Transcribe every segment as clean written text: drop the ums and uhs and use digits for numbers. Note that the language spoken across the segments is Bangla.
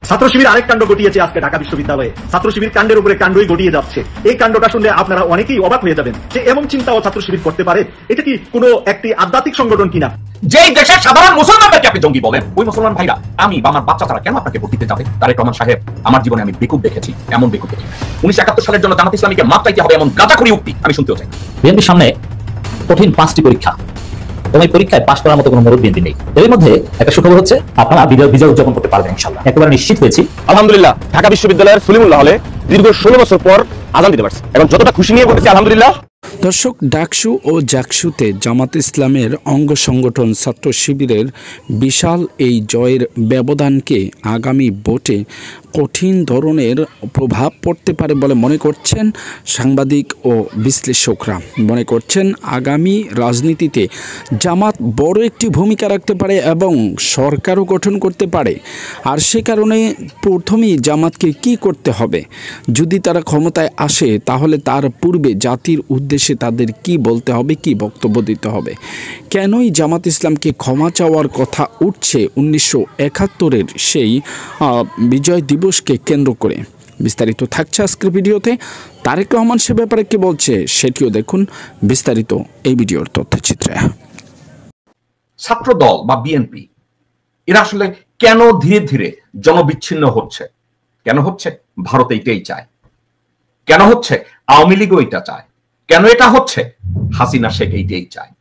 ছাত্র শিবির আরেক কাণ্ড ঘটিয়েছে আজকে ঢাকা বিশ্ববিদ্যালয়ে। ছাত্র শিবির কাণ্ডের উপরে কাণ্ডই ঘটিয়ে যাচ্ছে। এই কাণ্ডটা শুনলে আপনারা অনেকেই অবাক হয়ে যাবেন যে এমন চিন্তাও ছাত্র শিবির করতে পারে। এটা কি কোনো একটি আধ্যাত্মিক সংগঠন কিনা? যেই দেশের সাধারণ মুসলমানদেরকে আপনি জঙ্গি বলেন, ওই মুসলমান ভাইরা আমি বা আমার বাচ্চা ছাড়া কেন আপনাকে ভোট দিতে যাবে? তারেক রহমান সাহেব, আমার জীবনে আমি বেকুব দেখেছি, এমন বেকুব দেখি 1971 সালের জন্য জামাত ইসলামীকে মাপ চাইতে হবে এমন গাঁজাখড়ি উক্তি আমি শুনতেও চাই। বিএনপির সামনে কঠিন 5টি পরীক্ষা এবং এই পরীক্ষায় পাশ করার মতো কোনো মুরব্বী বিএনপি নেই। এর মধ্যে একটা সুখবর হচ্ছে আপনারা বিজয় উদযাপন করতে পারবেন ইনশাআল্লাহ। একেবারে নিশ্চিত হয়েছি আলহামদুলিল্লাহ। ঢাকা বিশ্ববিদ্যালয়ের সলিমুল্লাহ হলে দীর্ঘ 16 বছর পর আজান দিতে পারছি এবং যতটা খুশি নিয়ে বলতেছি আলহামদুলিল্লাহ। দর্শক, ডাকসু ও জাকসুতে জামাত ইসলামের অঙ্গ সংগঠন ছাত্র শিবিরের বিশাল এই জয়ের ব্যবধানকে আগামী ভোটে কঠিন ধরনের প্রভাব পড়তে পারে বলে মনে করছেন সাংবাদিক ও বিশ্লেষকরা। মনে করছেন আগামী রাজনীতিতে জামাত বড় একটি ভূমিকা রাখতে পারে এবং সরকারও গঠন করতে পারে। আর সে কারণে প্রথমেই জামাতকে কি করতে হবে, যদি তারা ক্ষমতায় আসে তাহলে তার পূর্বে জাতির উদ্দেশ্যে তাদের কি বলতে হবে, কি বক্তব্য দিতে হবে, কেনই জামাত ইসলামকে ক্ষমা চাওয়ার কথা উঠছে 1971-এর সেই বিজয় দিবসকে কেন্দ্র করে। বিস্তারিত থাকছে আজকের ভিডিওতে। তারেক রহমান সে ব্যাপারে কি বলছে সেটিও দেখুন বিস্তারিত এই ভিডিওর তথ্যচিত্রে। ছাত্র দল বা বিএনপি এরা আসলে কেন ধীরে ধীরে জনবিচ্ছিন্ন হচ্ছে? কেন হচ্ছে? ভারত এইটাই চায়। কেন হচ্ছে? আওয়ামী লীগও এটা চায়। কেন এটা হচ্ছে? হাসিনা শেখ এইটাই চায়।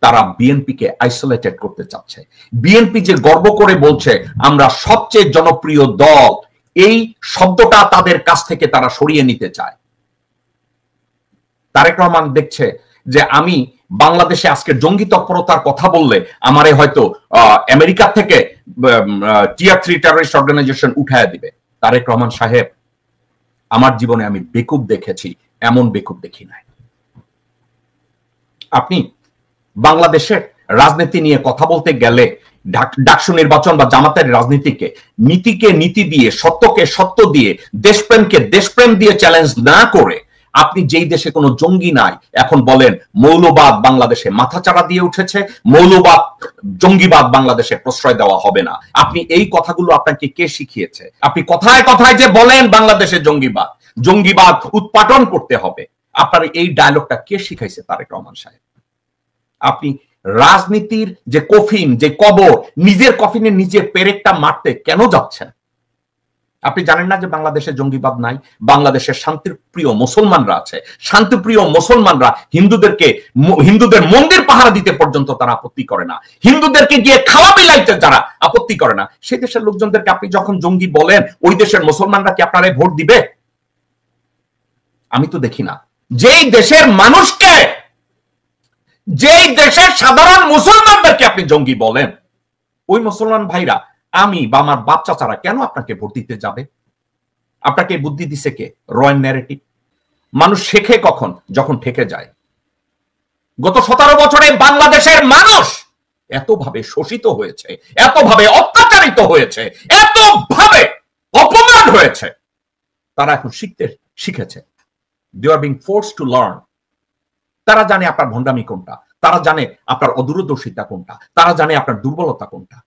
তারা বিএনপিকে আইসোলেটেড করতে চাচ্ছে। বিএনপি যে গর্ব করে বলছে আমরা সবচেয়ে জনপ্রিয় দল, এই শব্দটা তাদের কাছ থেকে তারা সরিয়ে নিতে চায়। তারেক রহমান দেখছে যে আমি বাংলাদেশে আজকে জঙ্গি তৎপরতার কথা বললে আমারে হয়তো আমেরিকা থেকে টিয়ার 3 টেররিস্ট অর্গানাইজেশন উঠায় দিবে। তারেক রহমান সাহেব, আমার জীবনে আমি বেকুব দেখেছি, এমন বেকুব দেখি নাই। আপনি বাংলাদেশের রাজনীতি নিয়ে কথা বলতে গেলে ডাকসু নির্বাচন বা জামাতের রাজনীতিকে নীতিকে নীতি দিয়ে, সত্যকে সত্য দিয়ে, দেশপ্রেমকে দেশপ্রেম দিয়ে চ্যালেঞ্জ না করে আপনি যেই দেশে কোনো জঙ্গি নাই এখন বলেন মৌলবাদ বাংলাদেশে মাথাচাড়া দিয়ে উঠেছে, মৌলবাদ জঙ্গিবাদ বাংলাদেশে প্রশ্রয় দেওয়া হবে না। আপনি এই কথাগুলো আপনাকে কে শিখিয়েছে? আপনি কথায় কথায় যে বলেন বাংলাদেশে জঙ্গিবাদ উৎপাটন করতে হবে, আপনার এই ডায়লগটা কে শিখাইছে? তারেক রহমান সাহেব, আপনি রাজনীতির যে কফিন, যে কবর, নিজের কফিনে নিজে পেরেকটা মারতে কেন যাচ্ছেন? আপনি জানেন না যে বাংলাদেশে জঙ্গিবাদ নাই? বাংলাদেশের শান্তিপ্রিয় মুসলমানরা আছে। শান্তিপ্রিয় মুসলমানরা হিন্দুদের মন্দির পাহারা দিতে পর্যন্ত তারা আপত্তি করে না। হিন্দুদেরকে গিয়ে খাওয়া বিলাইতে যারা আপত্তি করে না, সেই দেশের লোকজনদেরকে আপনি যখন জঙ্গি বলেন, ওই দেশের মুসলমানরা কি আপনারা ভোট দিবে? আমি তো দেখি না। যেই দেশের মানুষকে, যেই দেশের সাধারণ মুসলমানদেরকে আপনি জঙ্গি বলেন, ওই মুসলমান ভাইরা আমি বা আমার বাচ্চা ছাড়া কেন আপনাকে ভোট দিতে যাবে? আপনাকে বুদ্ধি দিছে কে? Royal narrative. মানুষ শেখে কখন? যখন ঠেকে যায়। গত 17 বছরে বাংলাদেশের মানুষ এতভাবে শোষিত হয়েছে, এতভাবে অত্যাচারিত হয়েছে, এতভাবে অপমান হয়েছে, তারা এখন শিখেছে। They are being forced to learn. তারা জানে আপনার ভণ্ডামি কোনটা, তারা জানে আপনার অদূরদর্শিতা কোনটা, তারা জানে আপনার দুর্বলতা কোনটা।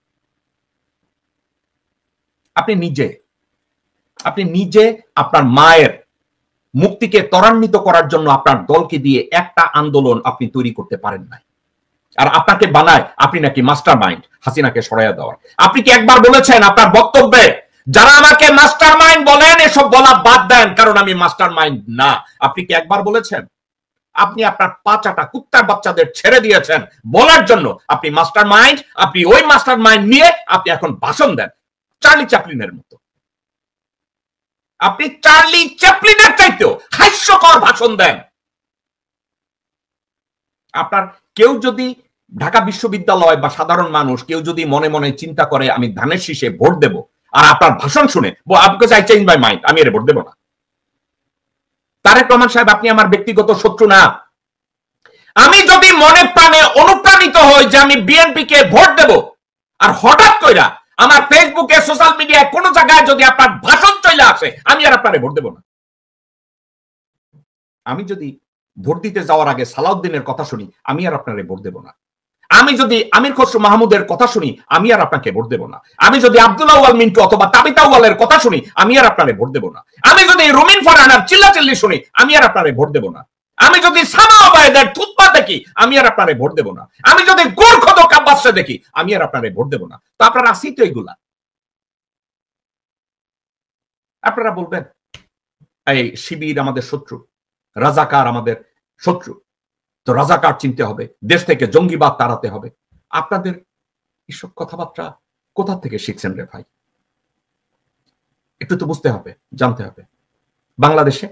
আপনি নিজে আপনার মায়ের মুক্তিকে ত্বরান্বিত করার জন্য আপনার দলকে দিয়ে একটা আন্দোলন আপনি তৈরি করতে পারেন নাই। আর আপনাকে বানায় আপনি নাকি মাস্টার মাইন্ড হাসিনাকে সরাইয়া দেওয়ার। আপনি কি একবার বলেছেন আপনার বক্তব্যে, যারা আমাকে মাস্টার মাইন্ড বলেন এসব বলা বাদ দেন কারণ আমি মাস্টার মাইন্ড না? আপনি কি একবার বলেছেন? আপনি আপনার পাঁচাটা কুত্তার বাচ্চাদের ছেড়ে দিয়েছেন বলার জন্য আপনি মাস্টার মাইন্ড। আপনি ওই মাস্টার মাইন্ড নিয়ে আপনি এখন ভাষণ দেন চার্লি চ্যাপলিনের মতো। আপনি চার্লি চ্যাপলিনের চাইতেও হাস্যকর ভাষণ দেন। আপনার কেউ যদি ঢাকা বিশ্ববিদ্যালয় বা সাধারণ মানুষ কেউ যদি মনে মনে চিন্তা করে আমি ধানের শীষে ভোট দেব, আর আপনার ভাষণ শুনে আপনাকে আই চেঞ্জ মাই মাইন্ড, আমি এর ভোট দেব না। তারেক রহমান সাহেব, আপনি আমার ব্যক্তিগত শত্রু না। আমি যদি মনে প্রাণে অনুপ্রাণিত হই যে আমি বিএনপিকে ভোট দেব, আর হঠাৎ কইরা আমার ফেসবুকে, সোশ্যাল মিডিয়ায় কোন জায়গায় যদি আপনার ভাষণ চলে আসে, আমি আর আপনারে ভোট দেব না। আমি যদি ভোট দিতে যাওয়ার আগে সালাউদ্দিনের কথা শুনি, আমি আর আপনারে ভোট দেব না। আমি যদি আমির খসরু মাহমুদের কথা শুনি, আমি আর আপনাকে ভোট দেব না। আমি যদি আব্দুল্লাহ আল মিন্টু অথবা তাবিতা ওয়ালের কথা শুনি, আমি আর আপনারে ভোট দেব না। আমি যদি রুমিন ফারহানার চিল্লাচিল্লি শুনি, আমি আর আপনারে ভোট দেব না। আমি যদি সামা ওবায়েদের থুতপা দেখি, আমি আর আপনারে ভোট দেব না। আমি যদি গোরখদ কাব্বাসে দেখি, আমি আর আপনারে ভোট দেব না। তো আপনারা আসি তো এগুলা, আপনারা বলবেন এই শিবির আমাদের শত্রু, রাজাকার আমাদের শত্রু, তো রাজাকার চিনতে হবে, দেশ থেকে জঙ্গিবাদ তাড়াতে হবে। আপনাদের এসব কথাবার্তা কোথা থেকে শিখছেন রে ভাই? একটু তো বুঝতে হবে, জানতে হবে। বাংলাদেশে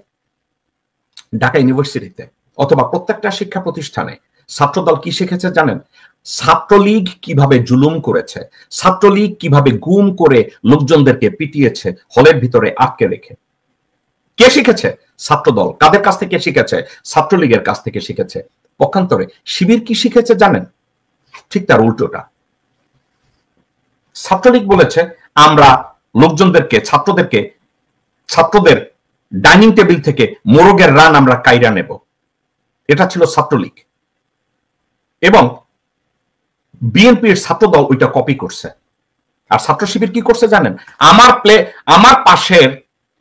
ঢাকা ইউনিভার্সিটিতে অথবা প্রত্যেকটা শিক্ষা প্রতিষ্ঠানে ছাত্রদল কি শিখেছে জানেন? ছাত্রলীগ কিভাবে জুলুম করেছে, ছাত্রলীগ কিভাবে গুম করে লোকজনদেরকে পিটিয়েছে হলের ভিতরে আটকে রেখে। কে শিখেছে? ছাত্রদল। কাদের কাছ থেকে শিখেছে? ছাত্রলীগের কাছ থেকে শিখেছে। পক্ষান্তরে শিবির কি শিখেছে জানেন? ঠিক তার উল্টোটা। ছাত্রলীগ বলেছে আমরা লোকজনদেরকে, ছাত্রদের ডাইনিং টেবিল থেকে মোরগের রান আমরা কাইরা নেব। এটা ছিল ছাত্রলীগ। এবং বিএনপির ছাত্রদল ওইটা কপি করছে। আর ছাত্র শিবির কি করছে জানেন? আমার পাশের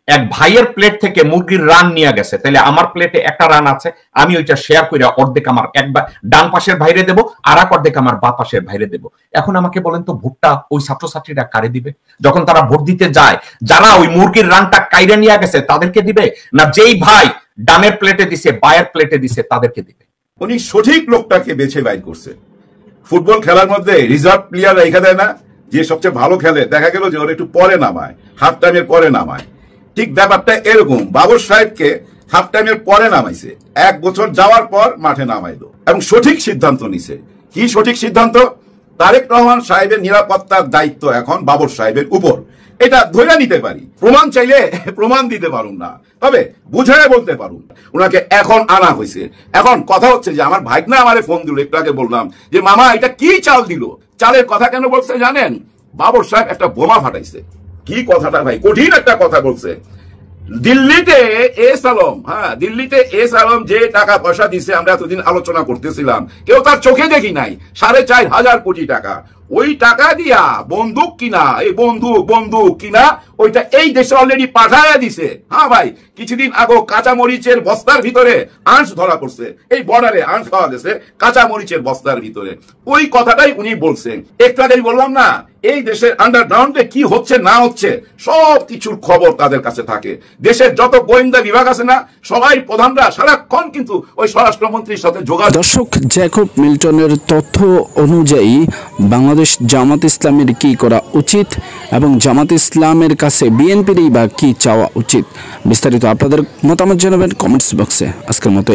এক ভাইয়ের প্লেট থেকে মুরগির রান নিয়ে গেছে, তাহলে আমার প্লেটে একটা রান আছে, আমি ওইটা শেয়ার করে অর্ধেক আমার ডান পাশের ভাইরে দেব, আর এক অর্ধেক আমার বা পাশের ভাইরে দেব। এখন আমাকে বলেন তো, ভোটটা ওই ছাত্রছাত্রীরা কারে দিবে? যখন তারা ভোট দিতে যায়, যারা ওই মুরগির রানটা কাইরে নিয়ে গেছে তাদেরকে দিবে, না যেই ভাই ডানের প্লেটে দিছে বায়ের প্লেটে দিছে তাদেরকে দিবে? উনি সঠিক লোকটাকে বেছে বাইর করছে। ফুটবল খেলার মধ্যে রিজার্ভ প্লেয়ার রেখা দেয় না, যে সবচেয়ে ভালো খেলে দেখা গেল যে ওর একটু পরে নামায়, হাফ টাইমের পরে নামায়। ঠিক ব্যাপারটা এরকম, বাবর সাহেবকে হাফ টাইমের পরে নামাইছে, 1 বছর যাওয়ার পর মাঠে নামাইলো এবং সঠিক সিদ্ধান্ত নিছে। কি সঠিক সিদ্ধান্ত? তারেক রহমান সাহেবের নিরাপত্তার দায়িত্ব এখন বাবর সাহেবের উপর। এটা ধরে নিতে পারি, প্রমাণ চাইলে প্রমাণ দিতে পারুন না, তবে বুঝায় বলতে পারুন। ওনাকে এখন আনা হয়েছে। এখন কথা হচ্ছে যে আমার ভাইগনা আমারে ফোন দিল, একটু আগে বললাম যে মামা এটা কি চাল দিল। চালের কথা কেন বলছে জানেন? বাবর সাহেব একটা বোমা ফাটাইছে। কি কথাটা ভাই, কঠিন একটা কথা বলছে। দিল্লিতে দিল্লিতে এস আলম যে টাকা পয়সা দিছে, আমরা এতদিন আলোচনা করতেছিলাম, কেউ তার চোখে দেখি নাই, 4,500 কোটি টাকা। ওই টাকা দিয়া বন্দুক কিনা, এই বন্দুক কিনা ওইটা এই দেশে অলরেডি পাঠায়া দিছে। হ্যাঁ ভাই, কিছুদিন আগে কাঁচা মরিচের বস্তার ভিতরে আঁশ ধরা পড়ছে, এই বর্ডারে আঁশ পাওয়া গেছে কাঁচা মরিচের বস্তার ভিতরে। ওই কথাটাই উনি বলছেন। একটু আগেই বললাম না, এই দেশের আন্ডারগ্রাউন্ডে কি হচ্ছে না হচ্ছে সব কিছুর খবর তাদের কাছে থাকে। দেশের যত গোয়েন্দা বিভাগ আছে না, সবাই প্রধানরা সারাক্ষণ কিন্তু ওই স্বরাষ্ট্রমন্ত্রীর সাথে যোগাযোগ। দর্শক, জ্যাকব মিল্টনের তথ্য অনুযায়ী বাংলাদেশ জামাত ইসলামের কি করা উচিত এবং জামাত ইসলামের কাছে বিএনপিরই বা কি চাওয়া উচিত, বিস্তারিত আপনাদের মতামত জানাবেন কমেন্টস বক্সে। আজকের মতো